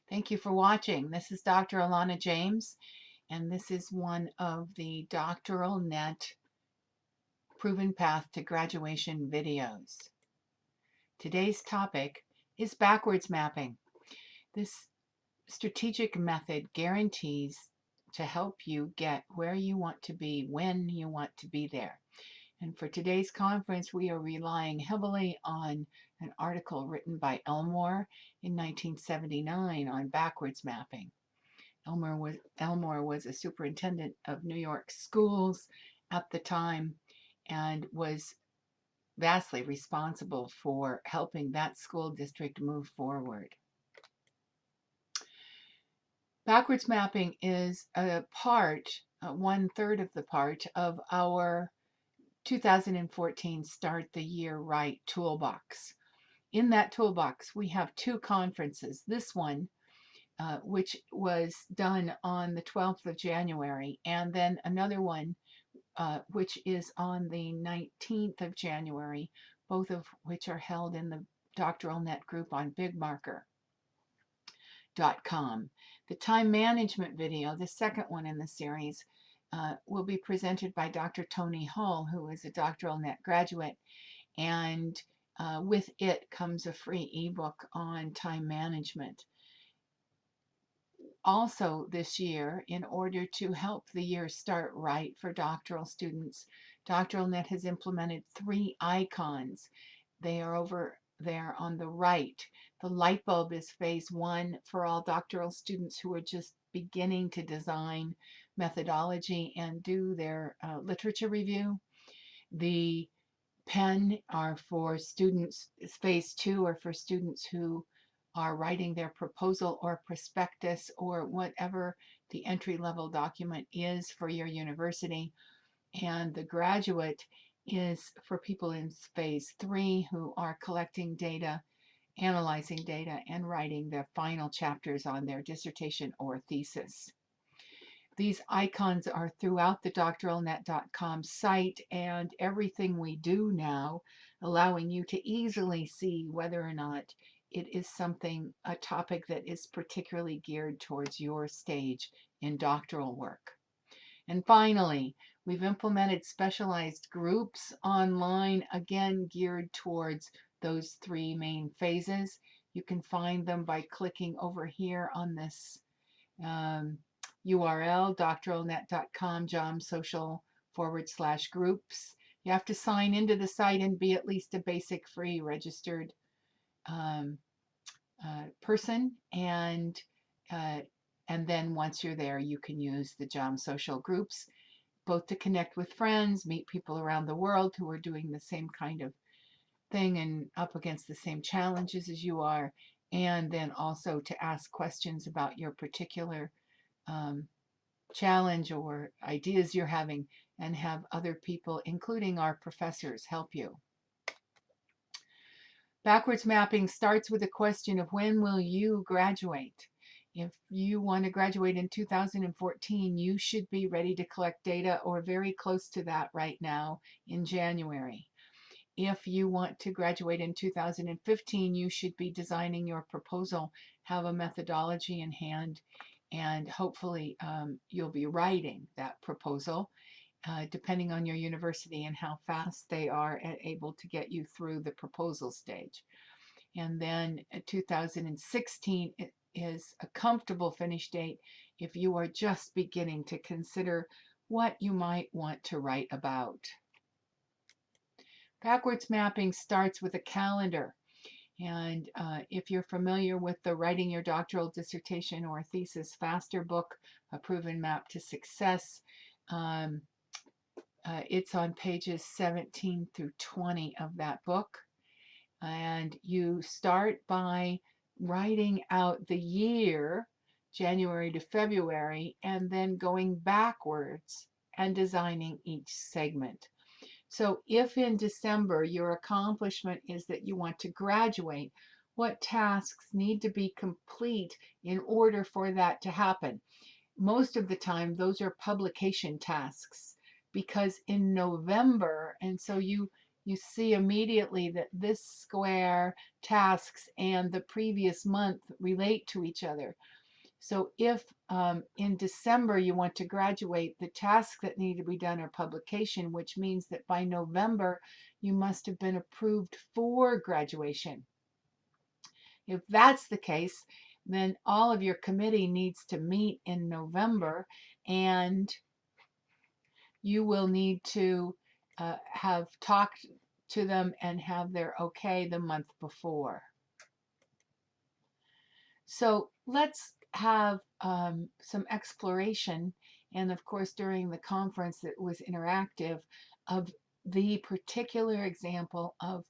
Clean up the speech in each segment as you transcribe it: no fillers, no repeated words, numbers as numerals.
Thank you for watching. This is Dr. Alana James, and this is one of the Doctoral Net Proven Path to Graduation videos. Today's topic is backwards mapping. This strategic method guarantees to help you get where you want to be when you want to be there. And for today's conference, we are relying heavily on an article written by Elmore in 1979 on backwards mapping. Elmore was a superintendent of New York schools at the time and was vastly responsible for helping that school district move forward. Backwards mapping is a part, 1/3 of the part of our 2014 Start the Year Right toolbox. In that toolbox, we have two conferences. This one, which was done on the 12th of January, and then another one, which is on the 19th of January, both of which are held in the Doctoral Net group on bigmarker.com. The time management video, the second one in the series, will be presented by Dr. Tony Hull, who is a Doctoral Net graduate, and with it comes a free ebook on time management. Also this year, in order to help the year start right for doctoral students, Doctoral Net has implemented 3 icons. They are over there on the right. The light bulb is phase 1 for all doctoral students who are just beginning to design methodology and do their literature review. The pen are for students, phase 2 are for students who are writing their proposal or prospectus or whatever the entry-level document is for your university. And the graduate is for people in phase 3 who are collecting data, analyzing data, and writing the final chapters on their dissertation or thesis. These icons are throughout the doctoralnet.com site and everything we do now, allowing you to easily see whether or not it is a topic that is particularly geared towards your stage in doctoral work. And finally, we've implemented specialized groups online, again geared towards those 3 main phases. You can find them by clicking over here on this URL, doctoralnet.com, jomsocial/groups. You have to sign into the site and be at least a basic free registered person, and then once you're there, you can use the JOM Social groups, both to connect with friends, meet people around the world who are doing the same kind of thing and up against the same challenges as you are, and then also to ask questions about your particular challenge or ideas you're having, and have other people, including our professors, help you. Backwards mapping starts with a question of when will you graduate? If you want to graduate in 2014, you should be ready to collect data or very close to that right now in January. If you want to graduate in 2015, you should be designing your proposal, have a methodology in hand, and hopefully you'll be writing that proposal, depending on your university and how fast they are able to get you through the proposal stage. And then 2016 is a comfortable finish date if you are just beginning to consider what you might want to write about. Backwards mapping starts with a calendar. And if you're familiar with the Writing Your Doctoral Dissertation or Thesis Faster book, A Proven Map to Success, it's on pages 17 through 20 of that book. And you start by writing out the year, January to February, and then going backwards and designing each segment. So if in December your accomplishment is that you want to graduate, what tasks need to be complete in order for that to happen? Most of the time, those are publication tasks, because in November, and so you you see immediately that this square, tasks, and the previous month relate to each other. So if in December you want to graduate, the tasks that need to be done are publication, which means that by November you must have been approved for graduation. If that's the case, then all of your committee needs to meet in November, and you will need to have talked to them and have their okay the month before. So let's have some exploration, and of course during the conference it was interactive, of the particular example of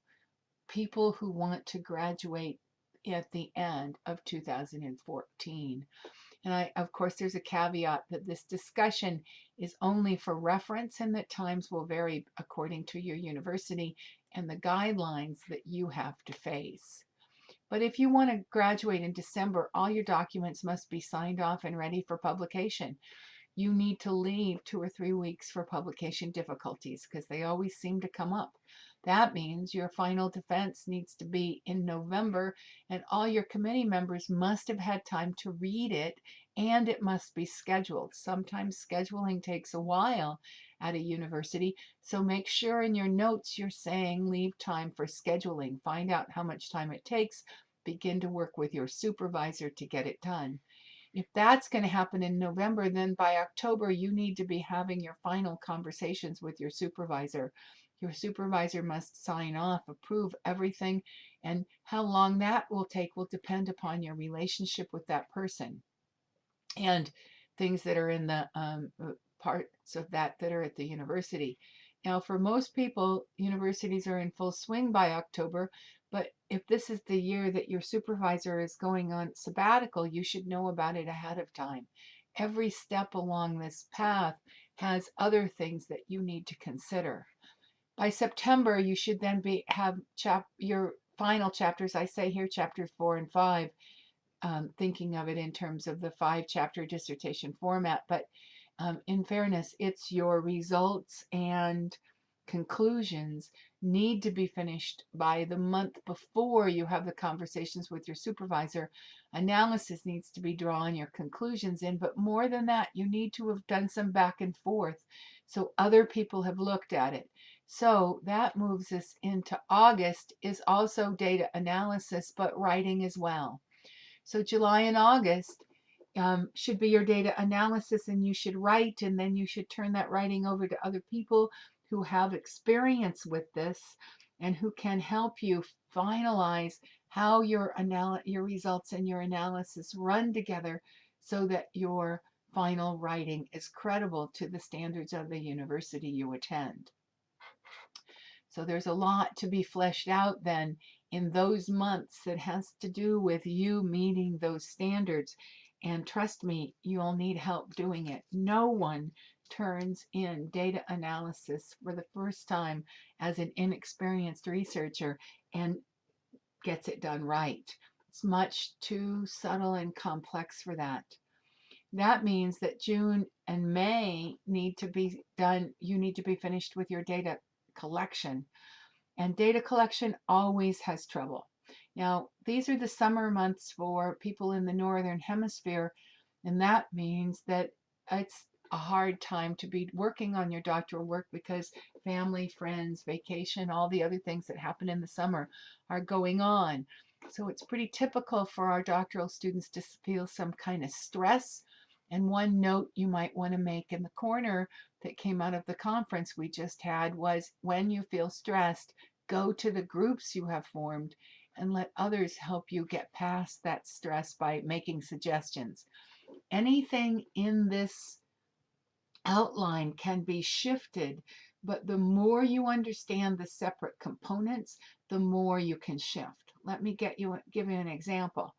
people who want to graduate at the end of 2014. And of course, there's a caveat that this discussion is only for reference and that times will vary according to your university and the guidelines that you have to face. But if you want to graduate in December, all your documents must be signed off and ready for publication. You need to leave 2 or 3 weeks for publication difficulties because they always seem to come up. That means your final defense needs to be in November, and all your committee members must have had time to read it, and it must be scheduled. Sometimes scheduling takes a while at a university, so make sure in your notes you're saying leave time for scheduling. Find out how much time it takes. Begin to work with your supervisor to get it done. If that's going to happen in November, then by October, you need to be having your final conversations with your supervisor. Your supervisor must sign off, approve everything, and how long that will take will depend upon your relationship with that person and things that are in the parts of that are at the university. Now, for most people, universities are in full swing by October, but if this is the year that your supervisor is going on sabbatical, you should know about it ahead of time. Every step along this path has other things that you need to consider. By September, you should then have your final chapters. I say here chapters 4 and 5, thinking of it in terms of the 5-chapter dissertation format. But in fairness, it's your results and conclusions need to be finished by the month before you have the conversations with your supervisor. Analysis needs to be drawn, your conclusions in, but more than that, you need to have done some back and forth so other people have looked at it. So that moves us into August, is also data analysis, but writing as well. So July and August should be your data analysis, and you should write, and then you should turn that writing over to other people who have experience with this and who can help you finalize how your results and your analysis run together so that your final writing is credible to the standards of the university you attend. So there's a lot to be fleshed out then in those months that has to do with you meeting those standards. And trust me, you'll need help doing it. No one turns in data analysis for the first time as an inexperienced researcher and gets it done right. It's much too subtle and complex for that. That means that June and May need to be done. You need to be finished with your data collection. And data collection always has trouble. Now, these are the summer months for people in the Northern Hemisphere, and that means that it's a hard time to be working on your doctoral work because family, friends, vacation, all the other things that happen in the summer are going on. So it's pretty typical for our doctoral students to feel some kind of stress. And one note you might want to make in the corner that came out of the conference we just had was, when you feel stressed, go to the groups you have formed and let others help you get past that stress by making suggestions. Anything in this outline can be shifted, but the more you understand the separate components, the more you can shift. Let me give you an example.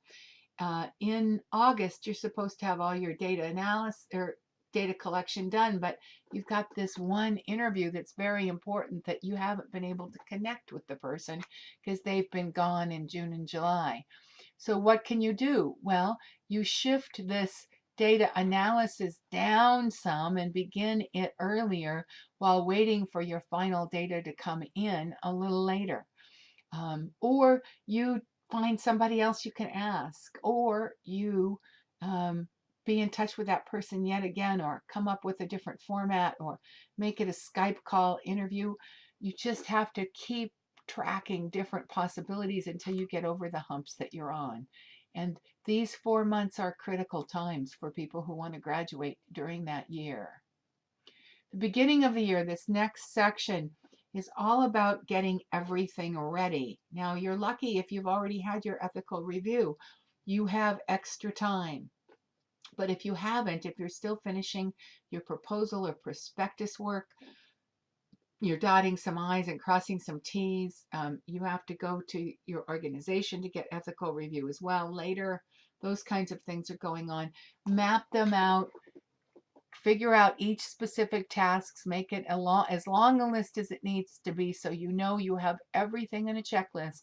In August, you're supposed to have all your data analysis or data collection done, but you've got this one interview that's very important that you haven't been able to connect with the person because they've been gone in June and July. So what can you do? Well, you shift this data analysis down some and begin it earlier while waiting for your final data to come in a little later. Or you find somebody else you can ask, or you be in touch with that person yet again, or come up with a different format, or make it a Skype call interview. You just have to keep tracking different possibilities until you get over the humps that you're on. And these 4 months are critical times for people who want to graduate during that year. The beginning of the year, this next section, is all about getting everything ready. Now, you're lucky if you've already had your ethical review. You have extra time. But if you haven't, if you're still finishing your proposal or prospectus work, you're dotting some I's and crossing some T's, you have to go to your organization to get ethical review as well later. Those kinds of things are going on. Map them out. Figure out each specific tasks, make it as long a list as it needs to be so you know you have everything in a checklist,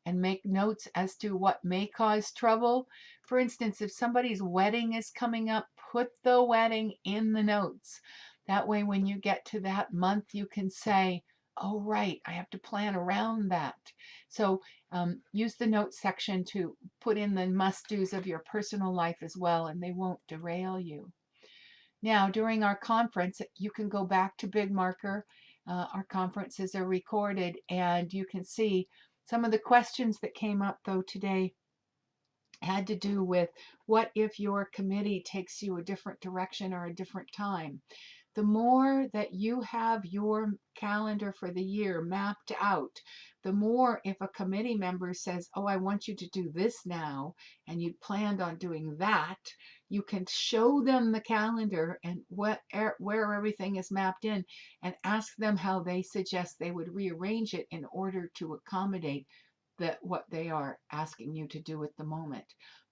and make notes as to what may cause trouble. For instance, if somebody's wedding is coming up, put the wedding in the notes. That way when you get to that month, you can say, oh, right, I have to plan around that. So use the notes section to put in the must-dos of your personal life as well, and they won't derail you. Now, during our conference, you can go back to Big Marker. Our conferences are recorded, and you can see some of the questions that came up, though, today had to do with what if your committee takes you a different direction or a different time. The more that you have your calendar for the year mapped out, the more if a committee member says, oh, I want you to do this now, and you planned on doing that, you can show them the calendar and where everything is mapped in, and ask them how they suggest they would rearrange it in order to accommodate what they are asking you to do at the moment.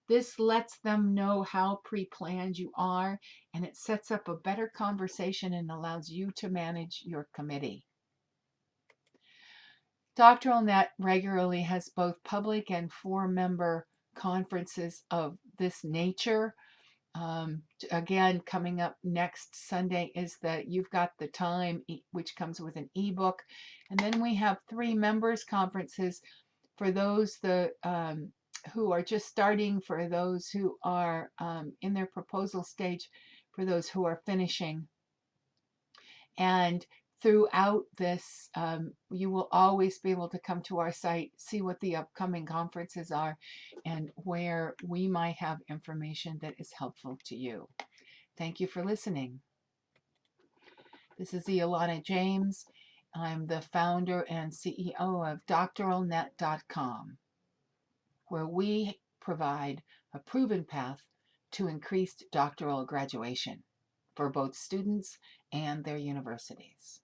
This lets them know how pre-planned you are, and it sets up a better conversation and allows you to manage your committee. DoctoralNet regularly has both public and 4-member conferences of this nature. Again, coming up next Sunday is the You've Got the Time, which comes with an ebook. And then we have 3 members conferences for those who are just starting, for those who are in their proposal stage, for those who are finishing. And throughout this, you will always be able to come to our site, see what the upcoming conferences are, and where we might have information that is helpful to you. Thank you for listening. This is Ilana James. I'm the founder and CEO of doctoralnet.com, where we provide a proven path to increased doctoral graduation for both students and their universities.